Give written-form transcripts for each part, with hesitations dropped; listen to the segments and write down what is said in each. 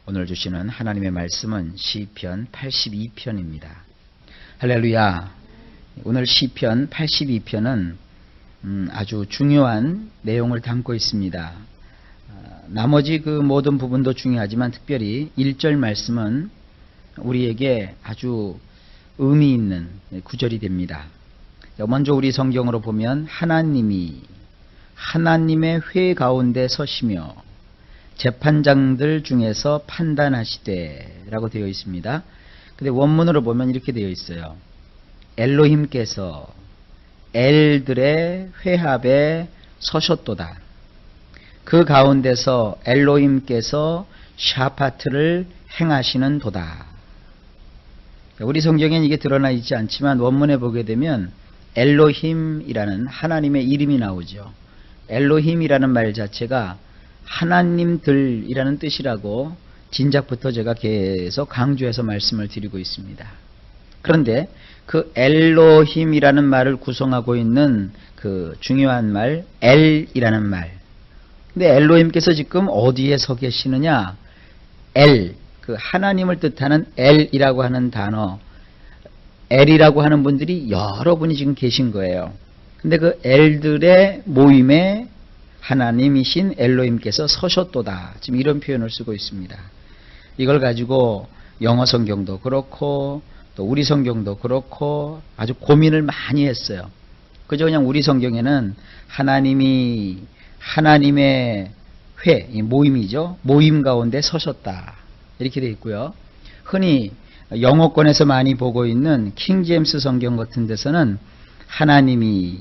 오늘 주시는 하나님의 말씀은 시편 82편입니다. 할렐루야. 오늘 시편 82편은 아주 중요한 내용을 담고 있습니다. 나머지 그 모든 부분도 중요하지만 특별히 1절 말씀은 우리에게 아주 의미 있는 구절이 됩니다. 먼저 우리 성경으로 보면 하나님이 하나님의 회 가운데 서시며 재판장들 중에서 판단하시되 라고 되어 있습니다. 근데 원문으로 보면 이렇게 되어 있어요. 엘로힘께서 엘들의 회합에 서셨도다. 그 가운데서 엘로힘께서 샤파트를 행하시는 도다. 우리 성경엔 이게 드러나 있지 않지만 원문에 보게 되면 엘로힘이라는 하나님의 이름이 나오죠. 엘로힘이라는 말 자체가 하나님들이라는 뜻이라고 진작부터 제가 계속 강조해서 말씀을 드리고 있습니다. 그런데 그 엘로힘이라는 말을 구성하고 있는 그 중요한 말 엘이라는 말. 근데 엘로힘께서 지금 어디에 서 계시느냐? 엘, 그 하나님을 뜻하는 엘이라고 하는 단어, 엘이라고 하는 분들이 여러분이 지금 계신 거예요. 근데 그 엘들의 모임에 하나님이신 엘로힘께서 서셨도다. 지금 이런 표현을 쓰고 있습니다. 이걸 가지고 영어 성경도 그렇고 또 우리 성경도 그렇고 아주 고민을 많이 했어요. 그저 그냥 우리 성경에는 하나님이 하나님의 회, 모임이죠. 모임 가운데 서셨다. 이렇게 되어 있고요. 흔히 영어권에서 많이 보고 있는 킹 제임스 성경 같은 데서는 하나님이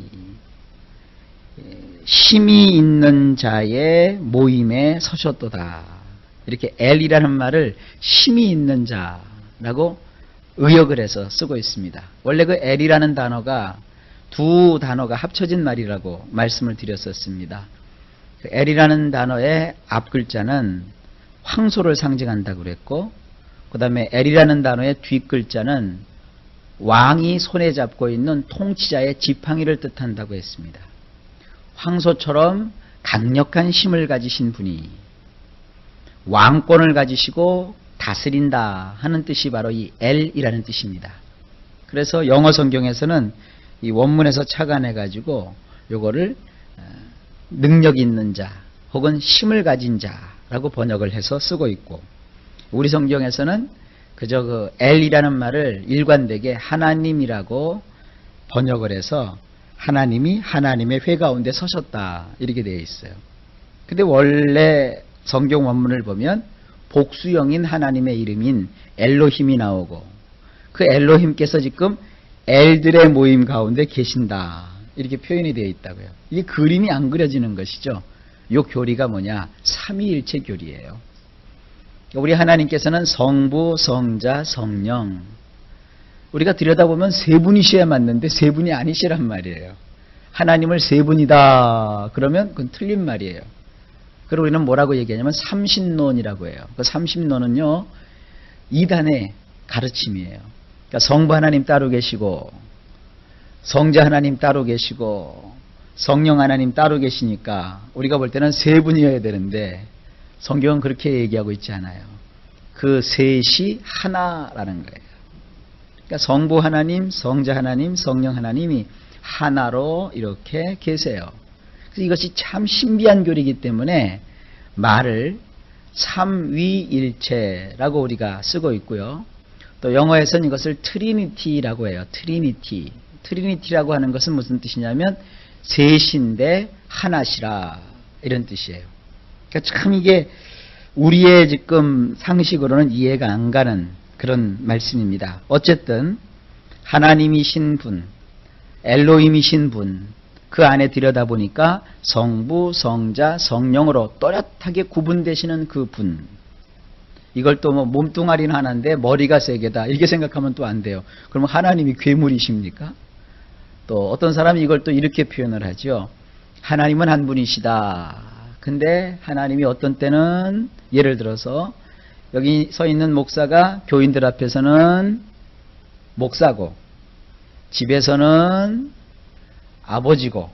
힘이 있는 자의 모임에 서셨도다. 이렇게 엘이라는 말을 힘이 있는 자라고 의역을 해서 쓰고 있습니다. 원래 그 엘이라는 단어가 두 단어가 합쳐진 말이라고 말씀을 드렸었습니다. 그 엘이라는 단어의 앞 글자는 황소를 상징한다고 그랬고, 그 다음에 엘이라는 단어의 뒷 글자는 왕이 손에 잡고 있는 통치자의 지팡이를 뜻한다고 했습니다. 황소처럼 강력한 힘을 가지신 분이 왕권을 가지시고 다스린다 하는 뜻이 바로 이 엘이라는 뜻입니다. 그래서 영어 성경에서는 이 원문에서 착안해 가지고 요거를 능력 있는 자 혹은 힘을 가진 자라고 번역을 해서 쓰고 있고, 우리 성경에서는 그저 그 엘이라는 말을 일관되게 하나님이라고 번역을 해서 하나님이 하나님의 회 가운데 서셨다 이렇게 되어 있어요. 근데 원래 성경 원문을 보면 복수형인 하나님의 이름인 엘로힘이 나오고, 그 엘로힘께서 지금 엘들의 모임 가운데 계신다 이렇게 표현이 되어 있다고요. 이게 그림이 안 그려지는 것이죠. 이 교리가 뭐냐? 삼위일체 교리예요. 우리 하나님께서는 성부, 성자, 성령, 우리가 들여다보면 세 분이셔야 맞는데 세 분이 아니시란 말이에요. 하나님을 세 분이다 그러면 그건 틀린 말이에요. 그리고 우리는 뭐라고 얘기하냐면 삼신론이라고 해요. 그 삼신론은요, 이단의 가르침이에요. 그러니까 성부 하나님 따로 계시고 성자 하나님 따로 계시고 성령 하나님 따로 계시니까 우리가 볼 때는 세 분이어야 되는데 성경은 그렇게 얘기하고 있지 않아요. 그 셋이 하나라는 거예요. 그러니까 성부 하나님, 성자 하나님, 성령 하나님이 하나로 이렇게 계세요. 그래서 이것이 참 신비한 교리이기 때문에 말을 삼위일체라고 우리가 쓰고 있고요. 또 영어에서는 이것을 트리니티라고 해요. 트리니티. 트리니티라고 하는 것은 무슨 뜻이냐면 셋인데 하나시라 이런 뜻이에요. 그러니까 참 이게 우리의 지금 상식으로는 이해가 안 가는 그런 말씀입니다. 어쨌든 하나님이신 분, 엘로힘이신 분, 그 안에 들여다보니까 성부, 성자, 성령으로 또렷하게 구분되시는 그 분. 이걸 또 뭐 몸뚱아리는 하나인데 머리가 세 개다 이렇게 생각하면 또 안 돼요. 그러면 하나님이 괴물이십니까? 또 어떤 사람이 이걸 또 이렇게 표현을 하죠. 하나님은 한 분이시다. 근데 하나님이 어떤 때는 예를 들어서 여기 서 있는 목사가 교인들 앞에서는 목사고 집에서는 아버지고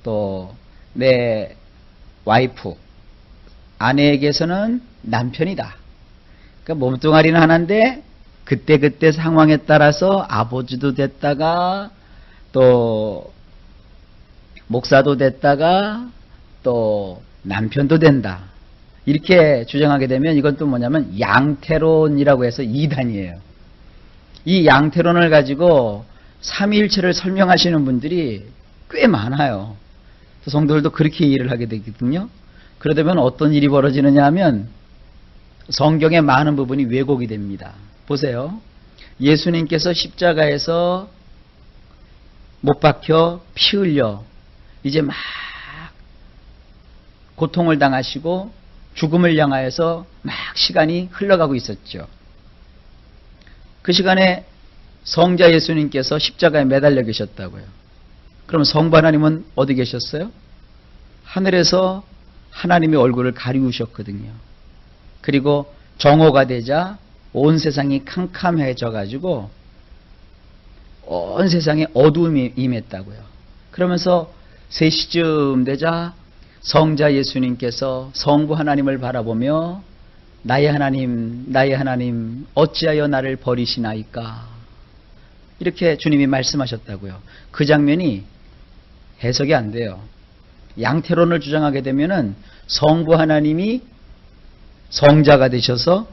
또 내 와이프 아내에게서는 남편이다. 그러니까 몸뚱아리는 하나인데 그때 상황에 따라서 아버지도 됐다가 또 목사도 됐다가 또 남편도 된다. 이렇게 주장하게 되면 이건 또 뭐냐면 양태론이라고 해서 이단이에요. 이 양태론을 가지고 삼위일체를 설명하시는 분들이 꽤 많아요. 성도들도 그렇게 이해를 하게 되거든요. 그러다 보면 어떤 일이 벌어지느냐 하면 성경의 많은 부분이 왜곡이 됩니다. 보세요. 예수님께서 십자가에서 못 박혀 피 흘려 이제 막 고통을 당하시고 죽음을 향하여서 막 시간이 흘러가고 있었죠. 그 시간에 성자 예수님께서 십자가에 매달려 계셨다고요. 그럼 성부 하나님은 어디 계셨어요? 하늘에서 하나님의 얼굴을 가리우셨거든요. 그리고 정오가 되자 온 세상이 캄캄해져 가지고 온 세상에 어두움이 임했다고요. 그러면서 3시쯤 되자 성자 예수님께서 성부 하나님을 바라보며 나의 하나님 어찌하여 나를 버리시나이까 이렇게 주님이 말씀하셨다고요. 그 장면이 해석이 안 돼요. 양태론을 주장하게 되면은 성부 하나님이 성자가 되셔서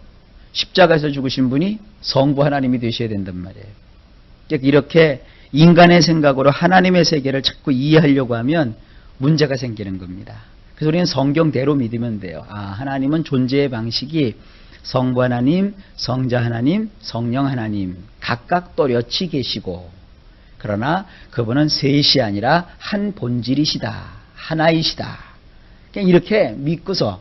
십자가에서 죽으신 분이 성부 하나님이 되셔야 된단 말이에요. 이렇게 인간의 생각으로 하나님의 세계를 자꾸 이해하려고 하면 문제가 생기는 겁니다. 그래서 우리는 성경대로 믿으면 돼요. 하나님은 존재의 방식이 성부 하나님, 성자 하나님, 성령 하나님 각각 또렷이 계시고 그러나 그분은 셋이 아니라 한 본질이시다. 하나이시다. 그냥 이렇게 믿고서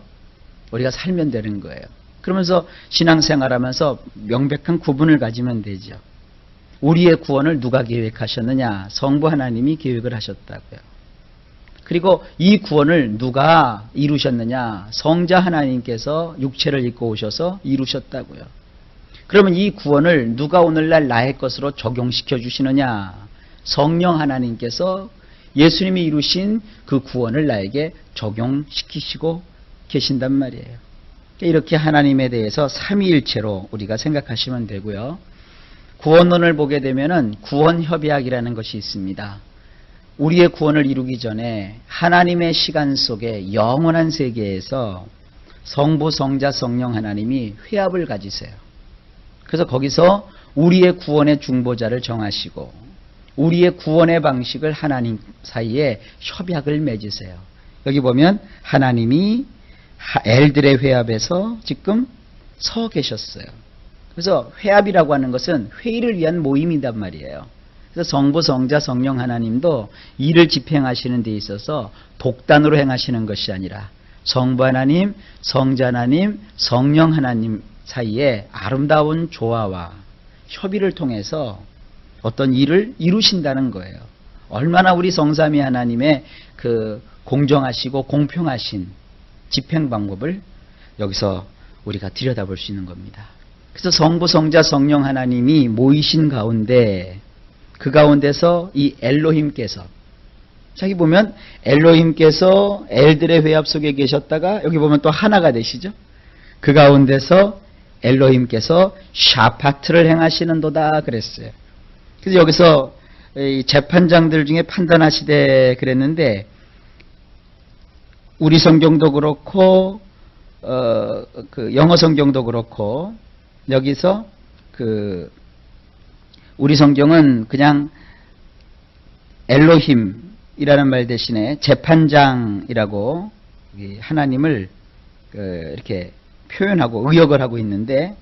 우리가 살면 되는 거예요. 그러면서 신앙생활하면서 명백한 구분을 가지면 되죠. 우리의 구원을 누가 계획하셨느냐? 성부 하나님이 계획을 하셨다고요. 그리고 이 구원을 누가 이루셨느냐? 성자 하나님께서 육체를 입고 오셔서 이루셨다고요. 그러면 이 구원을 누가 오늘날 나의 것으로 적용시켜 주시느냐? 성령 하나님께서 예수님이 이루신 그 구원을 나에게 적용시키시고 계신단 말이에요. 이렇게 하나님에 대해서 삼위일체로 우리가 생각하시면 되고요. 구원론을 보게 되면은 구원협약이라는 것이 있습니다. 우리의 구원을 이루기 전에 하나님의 시간 속에 영원한 세계에서 성부, 성자, 성령 하나님이 회합을 가지세요. 그래서 거기서 우리의 구원의 중보자를 정하시고 우리의 구원의 방식을 하나님 사이에 협약을 맺으세요. 여기 보면 하나님이 엘들의 회합에서 지금 서 계셨어요. 그래서 회합이라고 하는 것은 회의를 위한 모임이란 말이에요. 그래서 성부, 성자, 성령 하나님도 일을 집행하시는 데 있어서 독단으로 행하시는 것이 아니라 성부 하나님, 성자 하나님, 성령 하나님 사이에 아름다운 조화와 협의를 통해서 어떤 일을 이루신다는 거예요. 얼마나 우리 성삼위 하나님의 그 공정하시고 공평하신 집행 방법을 여기서 우리가 들여다볼 수 있는 겁니다. 그래서 성부, 성자, 성령 하나님이 모이신 가운데 그 가운데서 이 엘로힘께서 여기 보면 엘로힘께서 엘들의 회합 속에 계셨다가 여기 보면 또 하나가 되시죠. 그 가운데서 엘로힘께서 샤파트를 행하시는도다 그랬어요. 그래서 여기서 이 재판장들 중에 판단하시되 그랬는데 우리 성경도 그렇고 그 영어 성경도 그렇고 여기서 그 우리 성경은 그냥 엘로힘이라는 말 대신에 재판장이라고 하나님을 이렇게 표현하고 의역을 하고 있는데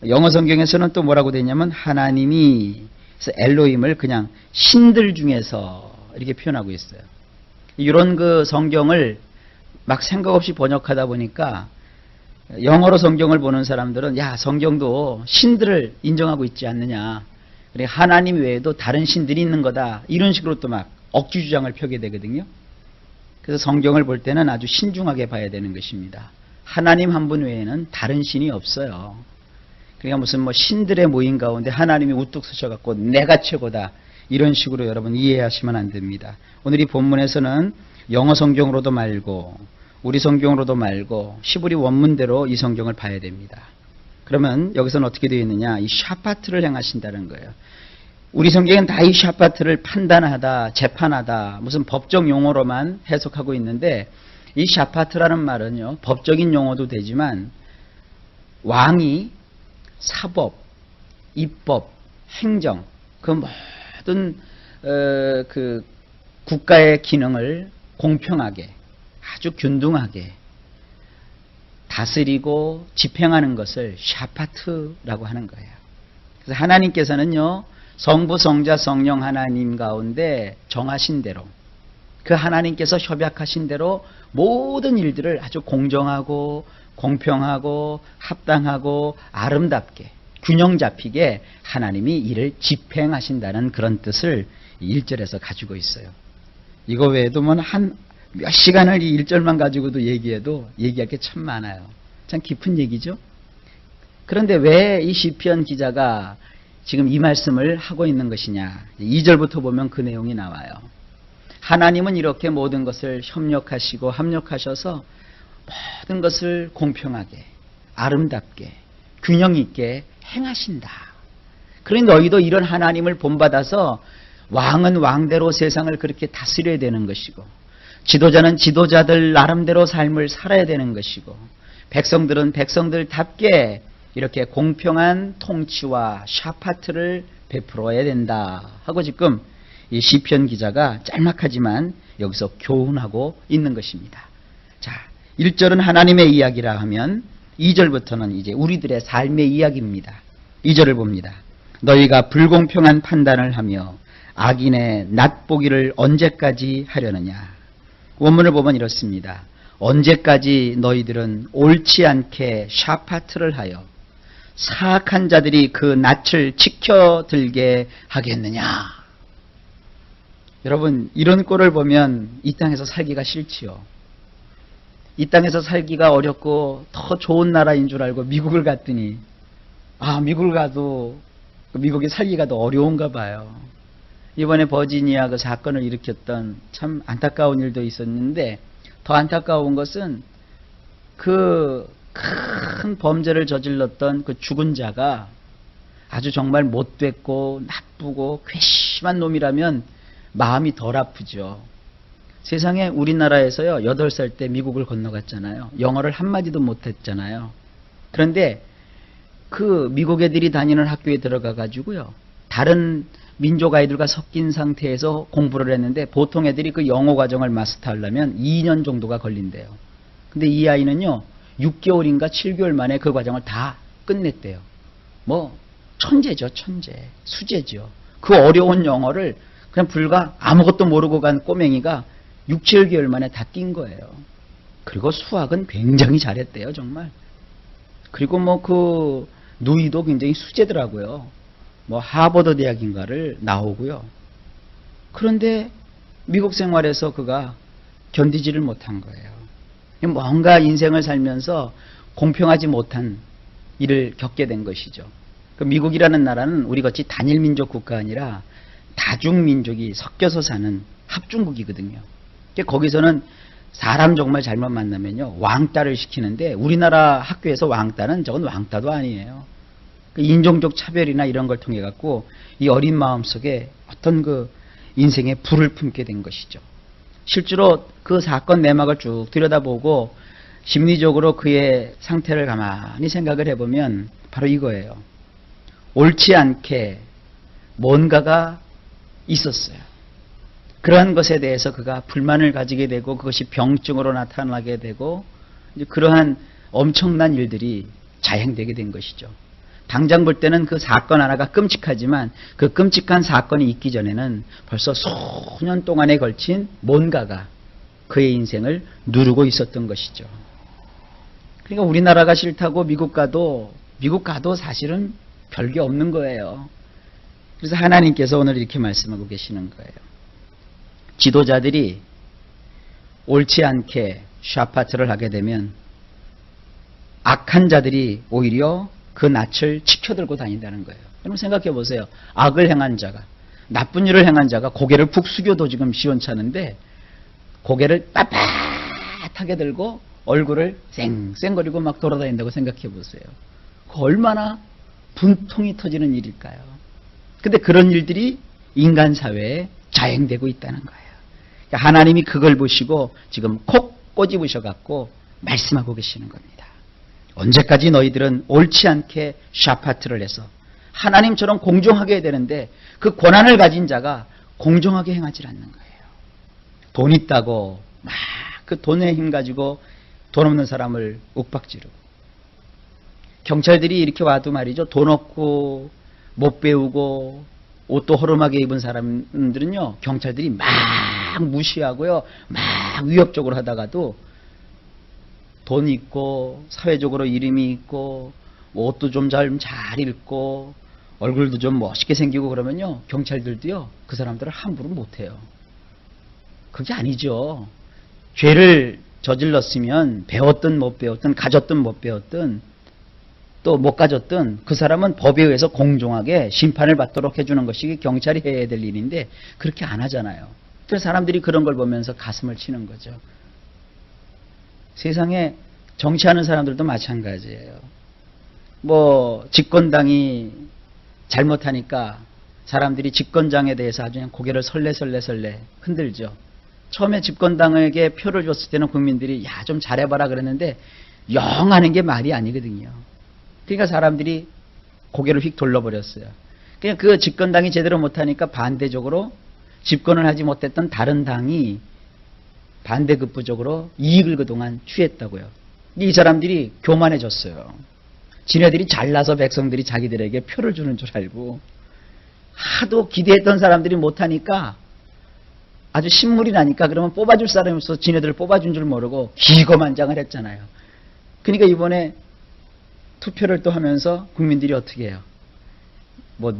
영어 성경에서는 또 뭐라고 되냐면 하나님이 그래서 엘로힘을 그냥 신들 중에서 이렇게 표현하고 있어요. 이런 그 성경을 막 생각 없이 번역하다 보니까 영어로 성경을 보는 사람들은 야 성경도 신들을 인정하고 있지 않느냐. 그래 하나님 외에도 다른 신들이 있는 거다. 이런 식으로 또 막 억지 주장을 펴게 되거든요. 그래서 성경을 볼 때는 아주 신중하게 봐야 되는 것입니다. 하나님 한 분 외에는 다른 신이 없어요. 그러니까 무슨 뭐 신들의 모임 가운데 하나님이 우뚝 서셔갖고 내가 최고다. 이런 식으로 여러분 이해하시면 안 됩니다. 오늘 이 본문에서는 영어 성경으로도 말고 우리 성경으로도 말고 히브리 원문대로 이 성경을 봐야 됩니다. 그러면 여기서는 어떻게 되어 있느냐? 이 샤파트를 행하신다는 거예요. 우리 성경은 다 이 샤파트를 판단하다, 재판하다, 무슨 법적 용어로만 해석하고 있는데 이 샤파트라는 말은요, 법적인 용어도 되지만 왕이 사법, 입법, 행정, 그 모든 그 국가의 기능을 공평하게, 아주 균등하게 다스리고 집행하는 것을 샤파트라고 하는 거예요. 그래서 하나님께서는요, 성부, 성자, 성령 하나님 가운데 정하신 대로, 그 하나님께서 협약하신 대로 모든 일들을 아주 공정하고 공평하고 합당하고 아름답게 균형 잡히게 하나님이 이를 집행하신다는 그런 뜻을 1절에서 가지고 있어요. 이거 외에도 뭐 몇 시간을 이 1절만 가지고도 얘기해도 얘기할 게 참 많아요. 참 깊은 얘기죠. 그런데 왜 이 시편 기자가 지금 이 말씀을 하고 있는 것이냐. 2절부터 보면 그 내용이 나와요. 하나님은 이렇게 모든 것을 협력하시고 합력하셔서 모든 것을 공평하게 아름답게 균형 있게 행하신다. 그러니 너희도 이런 하나님을 본받아서 왕은 왕대로 세상을 그렇게 다스려야 되는 것이고, 지도자는 지도자들 나름대로 삶을 살아야 되는 것이고, 백성들은 백성들답게 이렇게 공평한 통치와 샤파트를 베풀어야 된다 하고 지금 이 시편 기자가 짤막하지만 여기서 교훈하고 있는 것입니다. 자, 1절은 하나님의 이야기라 하면 2절부터는 이제 우리들의 삶의 이야기입니다. 2절을 봅니다. 너희가 불공평한 판단을 하며 악인의 낫보기를 언제까지 하려느냐. 원문을 보면 이렇습니다. 언제까지 너희들은 옳지 않게 샤파트를 하여 사악한 자들이 그 낯을 치켜들게 하겠느냐. 여러분, 이런 꼴을 보면 이 땅에서 살기가 싫지요. 이 땅에서 살기가 어렵고 더 좋은 나라인 줄 알고 미국을 갔더니 미국을 가도 미국에 살기가 더 어려운가 봐요. 이번에 버지니아 그 사건을 일으켰던 참 안타까운 일도 있었는데, 더 안타까운 것은 그 큰 범죄를 저질렀던 그 죽은 자가 아주 정말 못됐고 나쁘고 괘씸한 놈이라면 마음이 덜 아프죠. 세상에 우리나라에서요, 8살 때 미국을 건너갔잖아요. 영어를 한마디도 못했잖아요. 그런데 그 미국 애들이 다니는 학교에 들어가 가지고요, 다른 민족 아이들과 섞인 상태에서 공부를 했는데 보통 애들이 그 영어 과정을 마스터하려면 2년 정도가 걸린대요. 근데 이 아이는요, 6개월인가 7개월 만에 그 과정을 다 끝냈대요. 뭐 천재죠, 천재. 수재죠. 그 어려운 영어를 그냥 불과 아무것도 모르고 간 꼬맹이가 6, 7개월 만에 다 뛴 거예요. 그리고 수학은 굉장히 잘했대요, 정말. 그리고 뭐 그 누이도 굉장히 수재더라고요. 뭐 하버드 대학인가를 나오고요. 그런데 미국 생활에서 그가 견디지를 못한 거예요. 뭔가 인생을 살면서 공평하지 못한 일을 겪게 된 것이죠. 그 미국이라는 나라는 우리같이 단일민족 국가 아니라 다중민족이 섞여서 사는 합중국이거든요. 거기서는 사람 정말 잘못 만나면요, 왕따를 시키는데 우리나라 학교에서 왕따는 저건 왕따도 아니에요. 인종적 차별이나 이런 걸 통해 갖고 이 어린 마음 속에 어떤 그 인생의 불을 품게 된 것이죠. 실제로 그 사건 내막을 쭉 들여다보고 심리적으로 그의 상태를 가만히 생각을 해보면 바로 이거예요. 옳지 않게 뭔가가 있었어요. 그러한 것에 대해서 그가 불만을 가지게 되고 그것이 병증으로 나타나게 되고 이제 그러한 엄청난 일들이 자행되게 된 것이죠. 당장 볼 때는 그 사건 하나가 끔찍하지만 그 끔찍한 사건이 있기 전에는 벌써 수년 동안에 걸친 뭔가가 그의 인생을 누르고 있었던 것이죠. 그러니까 우리나라가 싫다고 미국 가도 사실은 별게 없는 거예요. 그래서 하나님께서 오늘 이렇게 말씀하고 계시는 거예요. 지도자들이 옳지 않게 샤파트를 하게 되면 악한 자들이 오히려 그 낯을 치켜들고 다닌다는 거예요. 여러분 생각해 보세요. 악을 행한 자가, 나쁜 일을 행한 자가 고개를 푹 숙여도 지금 시원찮은데 고개를 빳빳하게 들고 얼굴을 쌩쌩거리고 막 돌아다닌다고 생각해 보세요. 그 얼마나 분통이 터지는 일일까요? 근데 그런 일들이 인간 사회에 자행되고 있다는 거예요. 그러니까 하나님이 그걸 보시고 지금 콕 꼬집으셔갖고 말씀하고 계시는 겁니다. 언제까지 너희들은 옳지 않게 샤파트를 해서 하나님처럼 공정하게 해야 되는데 그 권한을 가진 자가 공정하게 행하지 않는 거예요. 돈 있다고 막 그 돈의 힘 가지고 돈 없는 사람을 윽박지르고, 경찰들이 이렇게 와도 말이죠, 돈 없고 못 배우고 옷도 허름하게 입은 사람들은요, 경찰들이 막 무시하고요, 막 위협적으로 하다가도 돈 있고 사회적으로 이름이 있고 옷도 좀 잘 입고 얼굴도 좀 멋있게 생기고 그러면요, 경찰들도요 그 사람들을 함부로 못해요. 그게 아니죠. 죄를 저질렀으면 배웠든 못 배웠든 가졌든 못 배웠든 또 못 가졌든 그 사람은 법에 의해서 공정하게 심판을 받도록 해주는 것이 경찰이 해야 될 일인데 그렇게 안 하잖아요. 그래서 사람들이 그런 걸 보면서 가슴을 치는 거죠. 세상에 정치하는 사람들도 마찬가지예요. 뭐 집권당이 잘못하니까 사람들이 집권당에 대해서 아주 그냥 고개를 설레 흔들죠. 처음에 집권당에게 표를 줬을 때는 국민들이 야, 좀 잘해봐라 그랬는데 영 하는 게 말이 아니거든요. 그러니까 사람들이 고개를 휙 돌려버렸어요. 그냥 그 집권당이 제대로 못하니까 반대적으로 집권을 하지 못했던 다른 당이 반대급부적으로 이익을 그동안 취했다고요. 이 사람들이 교만해졌어요. 지네들이 잘나서 백성들이 자기들에게 표를 주는 줄 알고 하도 기대했던 사람들이 못하니까 아주 신물이 나니까 그러면 뽑아줄 사람이 없어서 지네들을 뽑아준 줄 모르고 기고만장을 했잖아요. 그러니까 이번에 투표를 또 하면서 국민들이 어떻게 해요? 뭐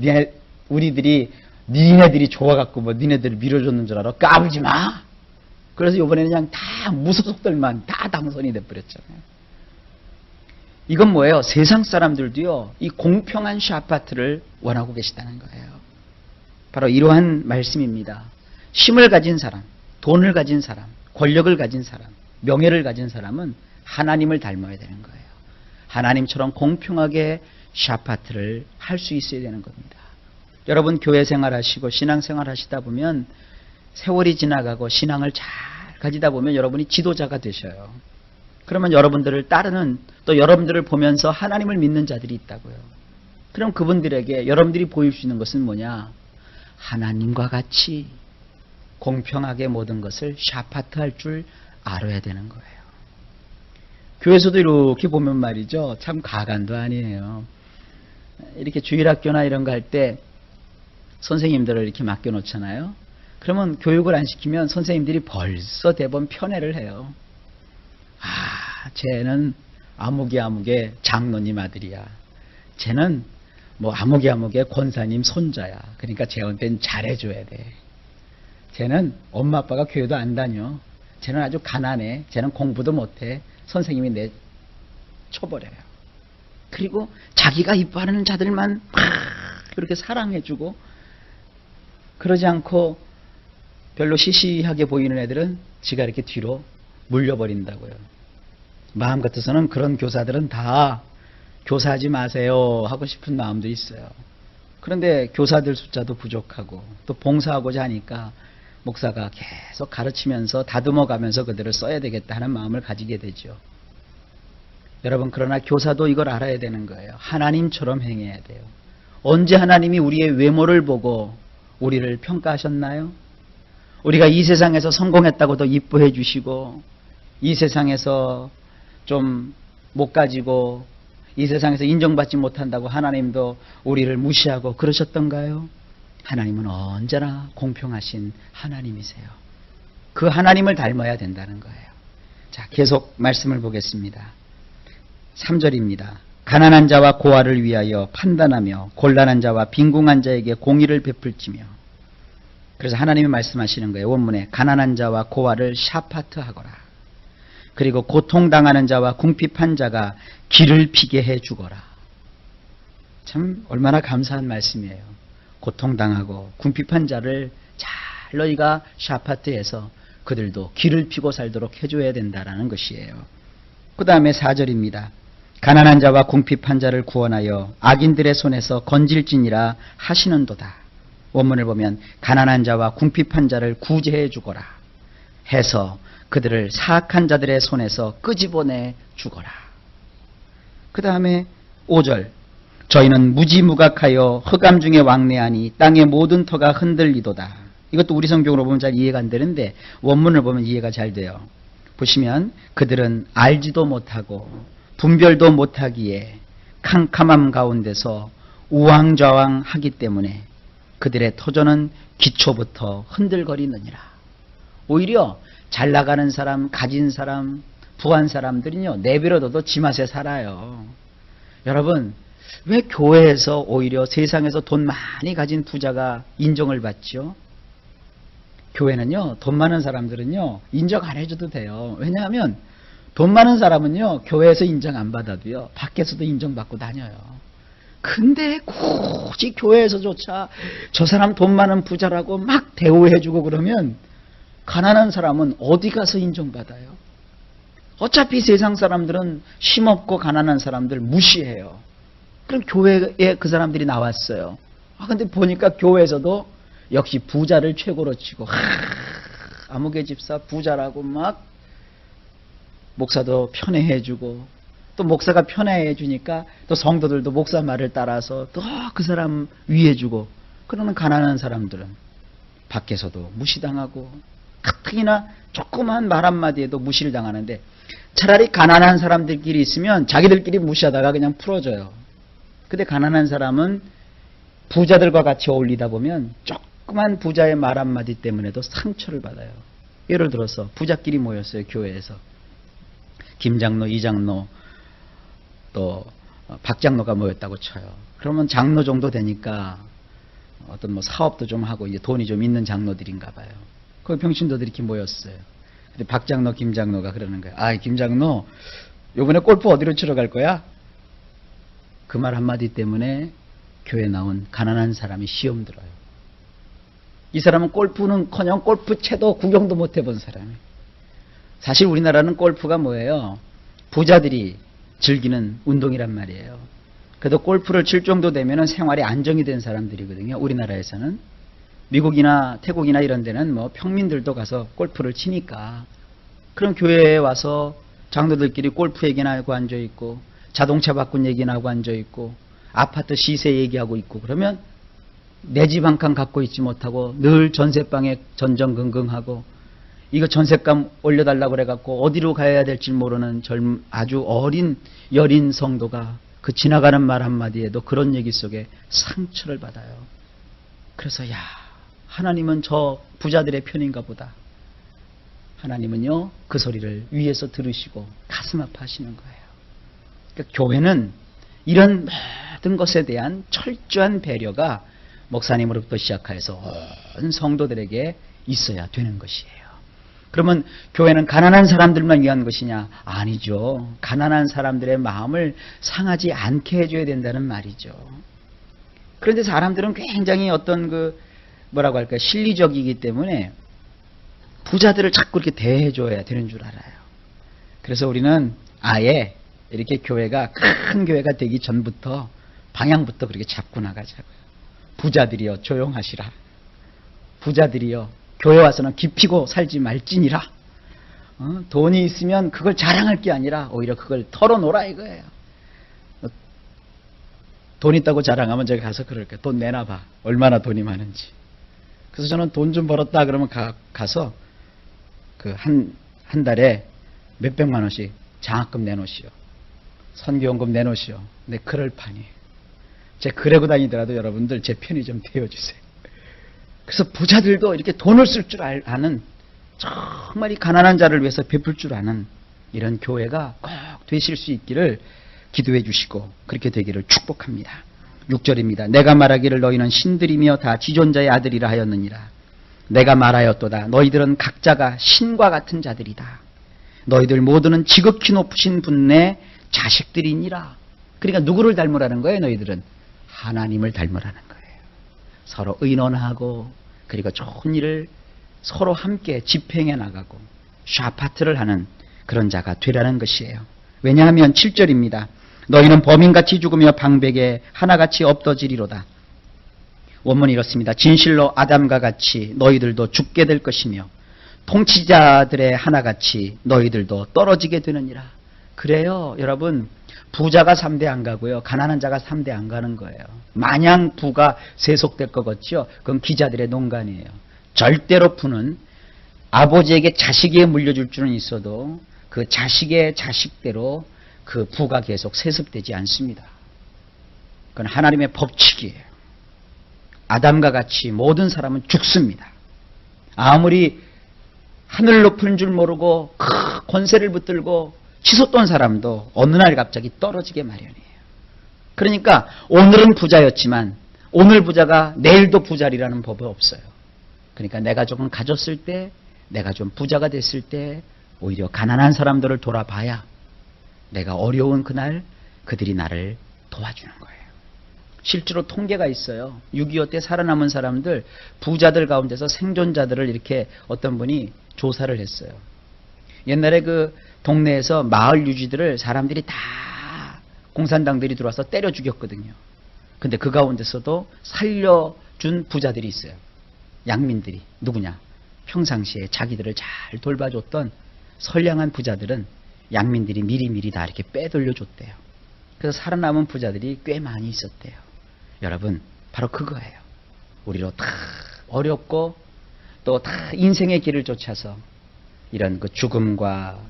우리들이 니네들이 좋아갖고 뭐 니네들을 밀어줬는 줄 알아? 까불지 마. 그래서 이번에는 그냥 다 무소속들만 다 당선이 돼버렸잖아요. 이건 뭐예요? 세상 사람들도요 이 공평한 샤파트를 원하고 계시다는 거예요. 바로 이러한 말씀입니다. 힘을 가진 사람, 돈을 가진 사람, 권력을 가진 사람, 명예를 가진 사람은 하나님을 닮아야 되는 거예요. 하나님처럼 공평하게 샤파트를 할 수 있어야 되는 겁니다. 여러분 교회 생활하시고 신앙생활 하시다 보면 세월이 지나가고 신앙을 잘 가지다 보면 여러분이 지도자가 되셔요. 그러면 여러분들을 따르는, 또 여러분들을 보면서 하나님을 믿는 자들이 있다고요. 그럼 그분들에게 여러분들이 보일 수 있는 것은 뭐냐? 하나님과 같이 공평하게 모든 것을 샤파트 할 줄 알아야 되는 거예요. 교회에서도 이렇게 보면 말이죠, 참 가관도 아니에요. 이렇게 주일학교나 이런 거 할 때 선생님들을 이렇게 맡겨놓잖아요. 그러면 교육을 안 시키면 선생님들이 벌써 대번 편애를 해요. 아, 쟤는 아무개 장로님 아들이야. 쟤는 뭐 아무개 권사님 손자야. 그러니까 쟤한테는 잘해줘야 돼. 쟤는 엄마 아빠가 교회도 안 다녀. 쟤는 아주 가난해. 쟤는 공부도 못해. 선생님이 내쳐버려요. 그리고 자기가 이뻐하는 자들만 막 그렇게 사랑해주고, 그러지 않고 별로 시시하게 보이는 애들은 지가 이렇게 뒤로 물려버린다고요. 마음 같아서는 그런 교사들은 다 교사하지 마세요 하고 싶은 마음도 있어요. 그런데 교사들 숫자도 부족하고 또 봉사하고자 하니까 목사가 계속 가르치면서 다듬어가면서 그들을 써야 되겠다 하는 마음을 가지게 되죠. 여러분, 그러나 교사도 이걸 알아야 되는 거예요. 하나님처럼 행해야 돼요. 언제 하나님이 우리의 외모를 보고 우리를 평가하셨나요? 우리가 이 세상에서 성공했다고도 이뻐해 주시고, 이 세상에서 좀 못 가지고 이 세상에서 인정받지 못한다고 하나님도 우리를 무시하고 그러셨던가요? 하나님은 언제나 공평하신 하나님이세요. 그 하나님을 닮아야 된다는 거예요. 자, 계속 말씀을 보겠습니다. 3절입니다. 가난한 자와 고아를 위하여 판단하며 곤란한 자와 빈궁한 자에게 공의를 베풀지며. 그래서 하나님이 말씀하시는 거예요. 원문에 가난한 자와 고아를 샤파트하거라. 그리고 고통당하는 자와 궁핍한 자가 길을 피게 해주거라. 참 얼마나 감사한 말씀이에요. 고통당하고 궁핍한 자를 잘 너희가 샤파트해서 그들도 길을 피고 살도록 해줘야 된다라는 것이에요. 그 다음에 4절입니다. 가난한 자와 궁핍한 자를 구원하여 악인들의 손에서 건질지니라 하시는도다. 원문을 보면 가난한 자와 궁핍한 자를 구제해 주거라 해서 그들을 사악한 자들의 손에서 끄집어내 주거라. 그 다음에 5절 저희는 무지무각하여 흑암 중에 왕래하니 땅의 모든 터가 흔들리도다. 이것도 우리 성경으로 보면 잘 이해가 안 되는데 원문을 보면 이해가 잘 돼요. 보시면 그들은 알지도 못하고 분별도 못하기에 캄캄함 가운데서 우왕좌왕하기 때문에 그들의 터전은 기초부터 흔들거리느니라. 오히려 잘 나가는 사람, 가진 사람, 부한 사람들은요 내버려둬도 지 맛에 살아요. 여러분 왜 교회에서 오히려 세상에서 돈 많이 가진 부자가 인정을 받죠? 교회는요 돈 많은 사람들은요 인정 안 해줘도 돼요. 왜냐하면 돈 많은 사람은요 교회에서 인정 안 받아도요 밖에서도 인정받고 다녀요. 근데 굳이 교회에서조차 저 사람 돈 많은 부자라고 막 대우해주고 그러면 가난한 사람은 어디 가서 인정받아요? 어차피 세상 사람들은 힘없고 가난한 사람들 무시해요. 그럼 교회에 그 사람들이 나왔어요. 근데 보니까 교회에서도 역시 부자를 최고로 치고 아무개 집사 부자라고 막 목사도 편애해주고 또 목사가 편애해주니까 또 성도들도 목사 말을 따라서 또 그 사람 위해주고 그러는 가난한 사람들은 밖에서도 무시당하고 특히나 조그만 말 한마디에도 무시를 당하는데 차라리 가난한 사람들끼리 있으면 자기들끼리 무시하다가 그냥 풀어져요. 근데 가난한 사람은 부자들과 같이 어울리다 보면 조그만 부자의 말 한마디 때문에도 상처를 받아요. 예를 들어서 부자끼리 모였어요. 교회에서 김 장로, 이 장로 또 박 장로가 모였다고 쳐요. 그러면 장로 정도 되니까 어떤 뭐 사업도 좀 하고 이제 돈이 좀 있는 장로들인가 봐요. 거기 병신도들이 이렇게 모였어요. 근데 박 장로, 김 장로가 그러는 거예요. 김 장로 요번에 골프 어디로 치러 갈 거야? 그 말 한마디 때문에 교회 나온 가난한 사람이 시험 들어요. 이 사람은 골프는커녕 골프채도 구경도 못 해본 사람이에요. 사실 우리나라는 골프가 뭐예요? 부자들이 즐기는 운동이란 말이에요. 그래도 골프를 칠 정도 되면 생활이 안정이 된 사람들이거든요. 우리나라에서는. 미국이나 태국이나 이런 데는 뭐 평민들도 가서 골프를 치니까. 그럼 교회에 와서 장로들끼리 골프 얘기나 하고 앉아있고 자동차 바꾼 얘기나 하고 앉아있고 아파트 시세 얘기하고 있고 그러면 내 집 한 칸 갖고 있지 못하고 늘 전세방에 전전긍긍하고 이거 전세감 올려달라고 그래갖고 어디로 가야 될지 모르는 아주 어린 여린 성도가 그 지나가는 말 한마디에도 그런 얘기 속에 상처를 받아요. 그래서 하나님은 저 부자들의 편인가 보다. 하나님은요 그 소리를 위에서 들으시고 가슴 아파하시는 거예요. 그러니까 교회는 이런 모든 것에 대한 철저한 배려가 목사님으로부터 시작해서 온 성도들에게 있어야 되는 것이에요. 그러면 교회는 가난한 사람들만 위한 것이냐? 아니죠. 가난한 사람들의 마음을 상하지 않게 해줘야 된다는 말이죠. 그런데 사람들은 굉장히 어떤 뭐라고 할까요? 실리적이기 때문에 부자들을 자꾸 이렇게 대해줘야 되는 줄 알아요. 그래서 우리는 아예 이렇게 교회가 큰 교회가 되기 전부터 방향부터 그렇게 잡고 나가자고요. 부자들이여 조용하시라. 부자들이여 교회 와서는 기피고 살지 말지니라. 돈이 있으면 그걸 자랑할 게 아니라 오히려 그걸 털어놓으라 이거예요. 돈 있다고 자랑하면 제가 가서 그럴게요. 돈 내놔봐. 얼마나 돈이 많은지. 그래서 저는 돈 좀 벌었다 그러면 가서 한 달에 몇백만 원씩 장학금 내놓으시오. 선교원금 내놓으시오. 근데 그럴 판이에요. 제 그러고 다니더라도 여러분들 제 편이 좀 되어주세요. 그래서 부자들도 이렇게 돈을 쓸 줄 아는 정말 이 가난한 자를 위해서 베풀 줄 아는 이런 교회가 꼭 되실 수 있기를 기도해 주시고 그렇게 되기를 축복합니다. 6절입니다. 내가 말하기를 너희는 신들이며 다 지존자의 아들이라 하였느니라. 내가 말하였도다. 너희들은 각자가 신과 같은 자들이다. 너희들 모두는 지극히 높으신 분의 자식들이니라. 그러니까 누구를 닮으라는 거예요? 너희들은 하나님을 닮으라는 거예요. 서로 의논하고 그리고 좋은 일을 서로 함께 집행해 나가고 샤파트를 하는 그런 자가 되라는 것이에요. 왜냐하면 7절입니다. 너희는 범인같이 죽으며 방백에 하나같이 없어지리로다. 원문이 이렇습니다. 진실로 아담과 같이 너희들도 죽게 될 것이며 통치자들의 하나같이 너희들도 떨어지게 되느니라. 그래요, 여러분. 부자가 3대 안 가고요, 가난한 자가 3대 안 가는 거예요. 마냥 부가 세속될 것 같죠? 그건 기자들의 농간이에요. 절대로 부는 아버지에게 자식이 물려줄 줄은 있어도 그 자식의 자식대로 그 부가 계속 세습되지 않습니다. 그건 하나님의 법칙이에요. 아담과 같이 모든 사람은 죽습니다. 아무리 하늘 높은 줄 모르고 큰 권세를 붙들고 치솟던 사람도 어느 날 갑자기 떨어지게 마련이에요. 그러니까 오늘은 부자였지만 오늘 부자가 내일도 부자리라는 법은 없어요. 그러니까 내가 조금 가졌을 때, 내가 좀 부자가 됐을 때 오히려 가난한 사람들을 돌아봐야 내가 어려운 그날 그들이 나를 도와주는 거예요. 실제로 통계가 있어요. 6.25 때 살아남은 사람들, 부자들 가운데서 생존자들을 이렇게 어떤 분이 조사를 했어요. 옛날에 그 동네에서 마을 유지들을 사람들이 다 공산당들이 들어와서 때려 죽였거든요. 근데 그 가운데서도 살려준 부자들이 있어요. 양민들이. 누구냐? 평상시에 자기들을 잘 돌봐줬던 선량한 부자들은 양민들이 미리미리 다 이렇게 빼돌려줬대요. 그래서 살아남은 부자들이 꽤 많이 있었대요. 여러분, 바로 그거예요. 우리로 다 어렵고 또 다 인생의 길을 쫓아서 이런 그 죽음과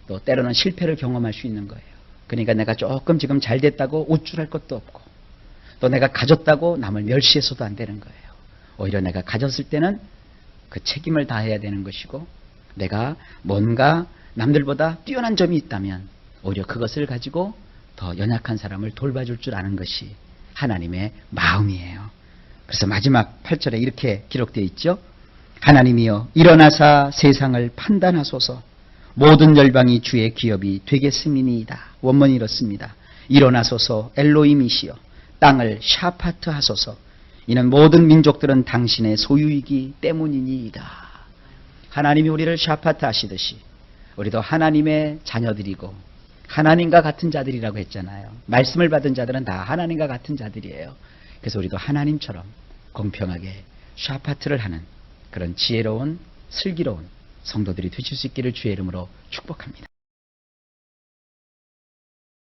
또 때로는 실패를 경험할 수 있는 거예요. 그러니까 내가 조금 지금 잘 됐다고 우쭐할 것도 없고 또 내가 가졌다고 남을 멸시해서도 안 되는 거예요. 오히려 내가 가졌을 때는 그 책임을 다해야 되는 것이고 내가 뭔가 남들보다 뛰어난 점이 있다면 오히려 그것을 가지고 더 연약한 사람을 돌봐줄 줄 아는 것이 하나님의 마음이에요. 그래서 마지막 8절에 이렇게 기록되어 있죠. 하나님이여 일어나사 세상을 판단하소서. 모든 열방이 주의 기업이 되겠음이니이다. 원문이 이렇습니다. 일어나소서 엘로힘이시여 땅을 샤파트 하소서. 이는 모든 민족들은 당신의 소유이기 때문이니이다. 하나님이 우리를 샤파트 하시듯이 우리도 하나님의 자녀들이고 하나님과 같은 자들이라고 했잖아요. 말씀을 받은 자들은 다 하나님과 같은 자들이에요. 그래서 우리도 하나님처럼 공평하게 샤파트를 하는 그런 지혜로운 슬기로운 성도들이 되실 수 있기를 주의 이름으로 축복합니다.